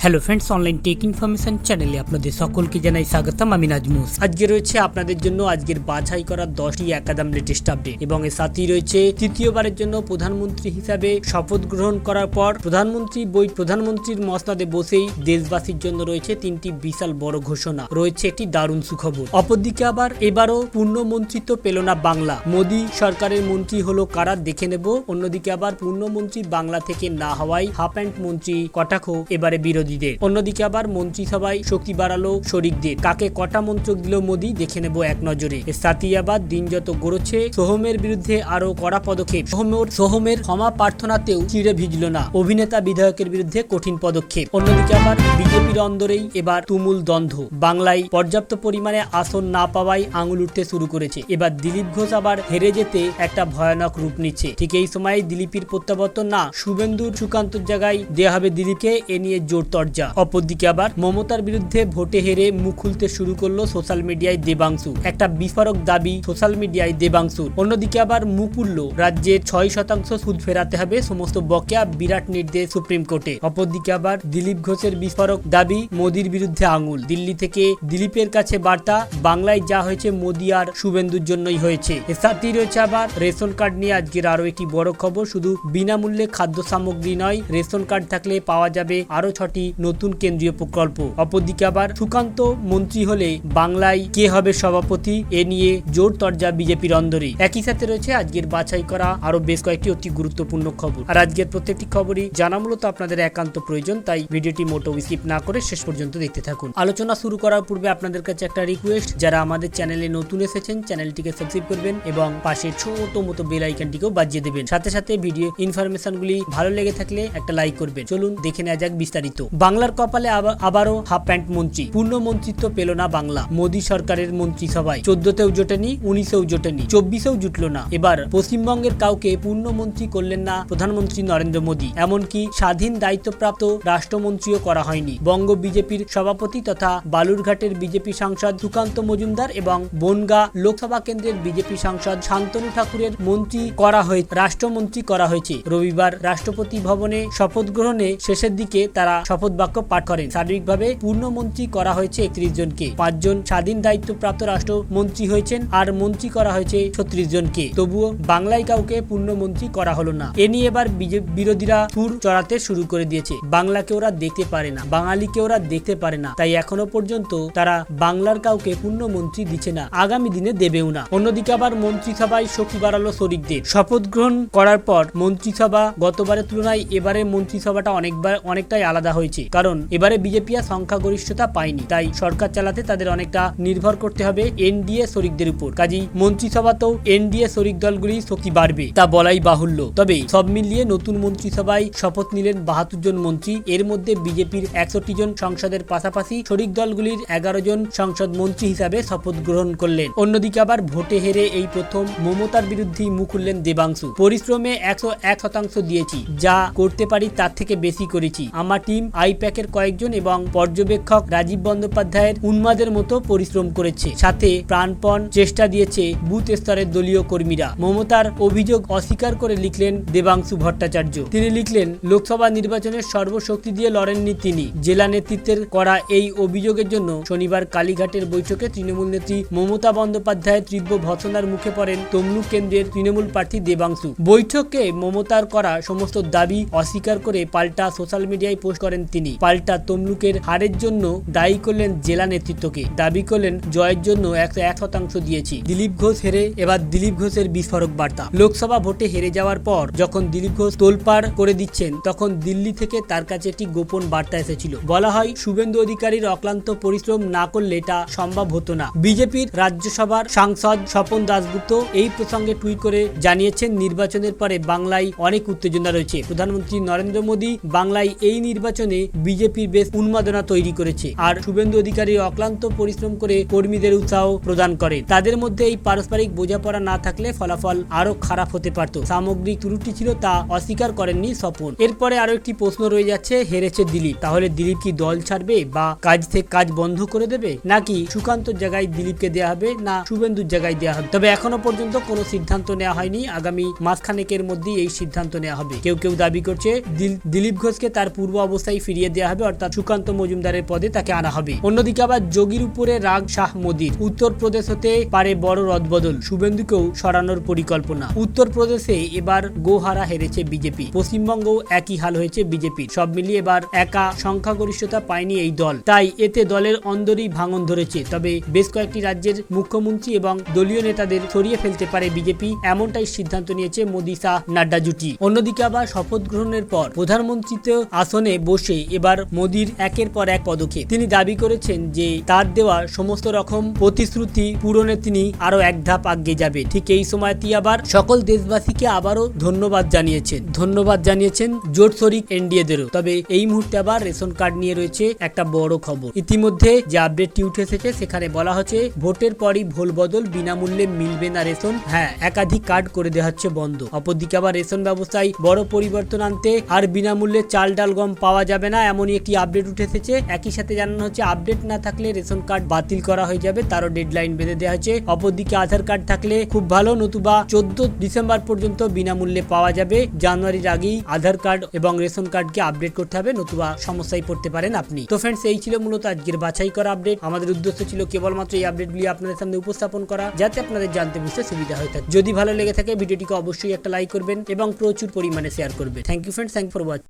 Hello friends, online take information চ্যানেলে আপনাদের সকলকে জানাই স্বাগতম। আমি নাজমুস। আজকে রয়েছে আপনাদের জন্য আজকের বাছাই করা 10টি একাদম লেটেস্ট আপডেট এবং এর সাথেই রয়েছে তৃতীয়বারের জন্য প্রধানমন্ত্রী হিসাবে শপথ গ্রহণ করার পর প্রধানমন্ত্রীর মসনদে বসেই দেশবাসীর জন্য রয়েছে 3টি বিশাল বড় ঘোষণা। রয়েছে একটি দারুণ সুখবর। অপরদিকে আবার এবারও পূর্ণ মন্ত্রিত্ব পেল না বাংলা। মোদী সরকারের মন্ত্রী হলো কারা দেখে নেব। অন্যদিকে আবার পূর্ণমন্ত্রী বাংলা থেকে না হওয়ায় হাফ অ্যান্ড মন্ত্রী কটাক্ষ এবারে বিরোধীদের। অন্যদিকে আবার মন্ত্রিসভায় শক্তি বাড়ালো শরিকদের। কাকে কটা মন্ত্রক দিল মোদী দেখে নেব এক নজরে। এর সাথেই আবার দিন যত গড়ছে সোহমের বিরুদ্ধে আরো কড়া পদক্ষেপ। সোহমের ক্ষমা প্রার্থনাতেও চিড়ে ভিজল না। অভিনেতা বিধায়কের বিরুদ্ধে কঠিন পদক্ষেপ। অন্যদিকে আবার বিজেপির অন্দরেই এবার তুমুল দ্বন্দ্ব। বাংলায় পর্যাপ্ত পরিমাণে আসন না পাওয়ায় আঙুল উঠতে শুরু করেছে। এবার দিলীপ ঘোষ আবার হেরে যেতে একটা ভয়ানক রূপ নিচ্ছে। ঠিক এই সময় দিলীপের প্রত্যাবর্তন না শুভেন্দুর সুকান্তর জায়গায় দেয়া হবে দিলীপকে, এ নিয়ে জোর তরজা। অপরদিকে আবার মমতার বিরুদ্ধে ভোটে হেরে মুখ খুলতে শুরু করলো সোশ্যাল মিডিয়ায় দেবাংশু। একটা বিস্ফোরক দাবি সোশ্যাল মিডিয়ায় দেবাংশুর। অন্যদিকে আবার মুখ উঠল রাজ্যের 6% সুদ ফেরাতে হবে সমস্ত বকেয়া, বিরাট নির্দেশ সুপ্রিম কোর্টে। অপরদিকে আবার দিলীপ ঘোষের বিস্ফোরক দাবি মোদীর বিরুদ্ধে আঙুল। দিল্লি থেকে দিলীপের কাছে বার্তা, বাংলায় যা হয়েছে মোদী আর শুভেন্দুর জন্যই হয়েছে। এর সাথেই রয়েছে আবার রেশন কার্ড নিয়ে আজকের আরো একটি বড় খবর। শুধু বিনামূল্যে খাদ্য সামগ্রী নয়, রেশন কার্ড থাকলে পাওয়া যাবে আরো 6টি নতুন কেন্দ্রীয় প্রকল্প। অপরদিকে আবার সুকান্ত মন্ত্রী হলে বাংলায় কে হবে সভাপতি, এ নিয়ে জোর তরজা বিজেপির অন্দরে। একই সাথে রয়েছে আজকের বাছাই করা আরো বেশ কয়েকটি অতি গুরুত্বপূর্ণ খবর। আর আজকের প্রত্যেকটি খবরই জানা মূলত আপনাদের একান্ত প্রয়োজন, তাই ভিডিওটি মোটেও স্কিপ না করে শেষ পর্যন্ত দেখতে থাকুন। আলোচনা শুরু করার পূর্বে আপনাদের কাছে একটা রিকোয়েস্ট, যারা আমাদের চ্যানেলে নতুন এসেছেন চ্যানেলটিকে সাবস্ক্রাইব করবেন এবং পাশে ছোট মতো বেল আইকনটিকেও বাজিয়ে দেবেন। সাথে সাথে ভিডিও ইনফরমেশনগুলি ভালো লেগে থাকলে একটা লাইক করবেন। চলুন দেখে নেওয়া যাক বিস্তারিত। বাংলার কপালে আবারও হাফ প্যান্ট মন্ত্রী। পূর্ণ মন্ত্রিত্ব পেল না বাংলা। মোদী সরকারের মন্ত্রিসভায় 14তেও জোটেনি, 19এও জোটেনি, 24এও জুটল না। এবার পশ্চিমবঙ্গের কাউকে পূর্ণমন্ত্রী করলেন না প্রধানমন্ত্রী নরেন্দ্র মোদী। এমনকি স্বাধীন দায়িত্বপ্রাপ্ত রাষ্ট্রমন্ত্রীও করা হয়নি। বঙ্গ বিজেপির সভাপতি তথা বালুরঘাটের বিজেপি সাংসদ সুকান্ত মজুমদার এবং বনগাঁ লোকসভা কেন্দ্রের বিজেপি সাংসদ শান্তনু ঠাকুরের রাষ্ট্রমন্ত্রী করা হয়েছে। রবিবার রাষ্ট্রপতি ভবনে শপথ গ্রহণে শেষের দিকে তারা শপথ বাক্য পাঠ করেন। সার্বিকভাবে পূর্ণমন্ত্রী করা হয়েছে 31 জনকে। 5 জন স্বাধীন দায়িত্বপ্রাপ্ত রাষ্ট্রমন্ত্রী হয়েছেন আর মন্ত্রী করা হয়েছে 36 জনকে। তবুও বাংলায় কাউকে পূর্ণমন্ত্রী করা হলো না। এ নিয়ে এবার বিরোধীরা সুর চড়াতে শুরু করে দিয়েছে। বাংলাকে ওরা দেখতে পারে না, বাঙালিকে ওরা দেখতে পারে না, তাই এখনো পর্যন্ত তারা বাংলার কাউকে পূর্ণমন্ত্রী দিচ্ছে না, আগামী দিনে দেবেও না। অন্যদিকে আবার মন্ত্রিসভায় শক্তি বাড়ালো শরিকদের। শপথ গ্রহণ করার পর মন্ত্রিসভা গতবারের তুলনায় এবারে মন্ত্রিসভাটা অনেকটাই আলাদা হয়েছে। কারণ এবারে বিজেপি আর সংখ্যাগরিষ্ঠতা পায়নি, তাই সরকার চালাতে তাদের অনেকটা নির্ভর করতে হবে এনডিএ শরিকদের উপর। কাজেই মন্ত্রিসভাতেও এনডিএ শরিক দলগুলি শক্তি বাড়বে তা বলাই বাহুল্য। তবে সব মিলিয়ে নতুন মন্ত্রিসভায় শপথ নিলেন 72 জন মন্ত্রী। এর মধ্যে বিজেপির 61 জন সংসদের পাশাপাশি শরিক দলগুলির 11 জন সংসদ মন্ত্রী হিসাবে শপথ গ্রহণ করলেন। অন্যদিকে আবার ভোটে হেরে এই প্রথম মমতার বিরুদ্ধে মুখ খুললেন দেবাংশু। পরিশ্রমে 101% দিয়েছি, যা করতে পারি তার থেকে বেশি করেছি। আমার টিম আইপ্যাকের কয়েকজন এবং পর্যবেক্ষক রাজীব বন্দ্যোপাধ্যায়ের উন্মাদের মতো পরিশ্রম করেছে, সাথে প্রাণপণ চেষ্টা দিয়েছে বুথ স্তরের দলীয় কর্মীরা। মমতার অভিযোগ অস্বীকার করে লিখলেন দেবাংশু ভট্টাচার্য। তিনি লিখলেন, লোকসভা নির্বাচনের সর্বশক্তি দিয়ে লড়েননি তিনি। জেলা নেতৃত্বের করা এই অভিযোগের জন্য শনিবার কালীঘাটের বৈঠকে তৃণমূল নেত্রী মমতা বন্দ্যোপাধ্যায়ের তীব্র ভৎসনার মুখে পড়েন তমলুক কেন্দ্রের তৃণমূল প্রার্থী দেবাংশু। বৈঠকে মমতার করা সমস্ত দাবি অস্বীকার করে পাল্টা সোশ্যাল মিডিয়ায় পোস্ট করেন তিনি। পাল্টা তমলুকের হারের জন্য দায়ী করলেন জেলা নেতৃত্বকে। দাবি করলেন, জয়ের জন্য 101% দিয়েছি। দিলীপ ঘোষ হেরে এবার দিলীপ ঘোষের বিস্ফোরক বার্তা। লোকসভা ভোটে হেরে যাওয়ার পর যখন দিলীপ ঘোষ তোলপাড় করে দিচ্ছেন, তখন দিল্লি থেকে তার কাছে একটি গোপন বার্তা এসেছিল। বলা হয়, শুভেন্দু অধিকারীর অক্লান্ত পরিশ্রম না করলে এটা সম্ভব হতো না। বিজেপির রাজ্যসভার সাংসদ স্বপন দাশগুপ্ত এই প্রসঙ্গে টুইট করে জানিয়েছেন, নির্বাচনের পরে বাংলায় অনেক উত্তেজনা রয়েছে। প্রধানমন্ত্রী নরেন্দ্র মোদী বাংলায় এই নির্বাচনে বিজেপির বেশ উন্মাদনা তৈরি করেছে আর শুভেন্দু অধিকারী অক্লান্ত পরিশ্রম করে কর্মীদের উৎসাহ প্রদান করেন। তাদের মধ্যে এই পারস্পরিক বোঝাপড়া না থাকলে ফলাফল আরো খারাপ হতে পারত। সামগ্রিক ত্রুটি ছিল, তা অস্বীকার করেননি স্বপন। এরপরে আরো একটি প্রশ্ন রয়ে যাচ্ছে, হেরেছে দিলীপ, তাহলে দিলীপ কি দল ছাড়বে বা কাজ বন্ধ করে দেবে, নাকি সুকান্তর জায়গায় দিলীপকে দেওয়া হবে, না শুভেন্দুর জায়গায় দেওয়া হবে? তবে এখনো পর্যন্ত কোনো সিদ্ধান্ত নেওয়া হয়নি। আগামী মাসখানেকের মধ্যেই এই সিদ্ধান্ত নেওয়া হবে। কেউ কেউ দাবি করছে দিলীপ ঘোষকে তার পূর্ব অবস্থায় ফিরিয়ে ফিরিয়ে দেওয়া হবে, অর্থাৎ সুকান্ত মজুমদারের পদে তাকে আনা হবে। অন্যদিকে আবার যোগীর উপরে রাগ শাহ মোদীর। উত্তরপ্রদেশ হতে পারে বড় রদবদল, শুভেন্দুকেও সরানোর পরিকল্পনা। উত্তরপ্রদেশে এবার গোহারা হেরেছে বিজেপি, পশ্চিমবঙ্গেও একই হাল হয়েছে বিজেপির। সব মিলিয়ে এবার একা সংখ্যাগরিষ্ঠতা পায়নি এই দল, তাই এতে দলের অন্দরই ভাঙন ধরেছে। তবে বেশ কয়েকটি রাজ্যের মুখ্যমন্ত্রী এবং দলীয় নেতাদের সরিয়ে ফেলতে পারে বিজেপি, এমনটাই সিদ্ধান্ত নিয়েছে মোদী শাহ নাড্ডা জুটি। অন্যদিকে আবার শপথ গ্রহণের পর প্রধানমন্ত্রীতে আসনে বসে এবার মোদীর একের পর এক পদক্ষেপ। তিনি দাবি করেছেন যে তার দেওয়া সমস্ত রকম প্রতিশ্রুতি পূরণে তিনি আরো এক ধাপ আগে যাবে। ঠিক এই সময় তিনি আবার সকল দেশবাসীকে আবারও ধন্যবাদ জানিয়েছেন জোট শরিক এনডিএদেরও। তবে এই মুহূর্তে আবার রেশন কার্ড নিয়ে রয়েছে একটা বড় খবর। ইতিমধ্যে যে আপডেটটি উঠে এসেছে সেখানে বলা হচ্ছে ভোটের পরই ভোল বদল, বিনামূল্যে মিলবে না রেশন। হ্যাঁ, একাধিক কার্ড করে দেওয়া হচ্ছে বন্ধ। অপরদিকে আবার রেশন ব্যবস্থায় বড় পরিবর্তন আনতে আর বিনামূল্যে চাল ডাল গম পাওয়া যাবে না, এমনই একটি আপডেট উঠে এসেছে। একই সাথে জানানো হচ্ছে আপডেট না থাকলে রেশন কার্ড বাতিল করা হয়ে যাবে, তারও ডেডলাইন বেঁধে দেওয়া হয়েছে। অপরদিকে আধার কার্ড থাকলে খুব ভালো, নতুবা 14 ডিসেম্বর পর্যন্ত বিনামূল্যে পাওয়া যাবে। জানুয়ারির আগেই আধার কার্ড এবং রেশন কার্ডকে আপডেট করতে হবে, নতুবা সমস্যায় পড়তে পারেন আপনি। তো ফ্রেন্ডস, এই ছিল মূলত আজকের বাছাই করা আপডেট। আমাদের উদ্দেশ্য ছিল কেবলমাত্র এই আপডেটগুলি আপনাদের সামনে উপস্থাপন করা, যাতে আপনাদের জানতে বুঝতে সুবিধা হয়ে থাকে। যদি ভালো লেগে থাকে ভিডিওটিকে অবশ্যই একটা লাইক করবেন এবং প্রচুর পরিমাণে শেয়ার করবেন। Thank you friends, thank for watching.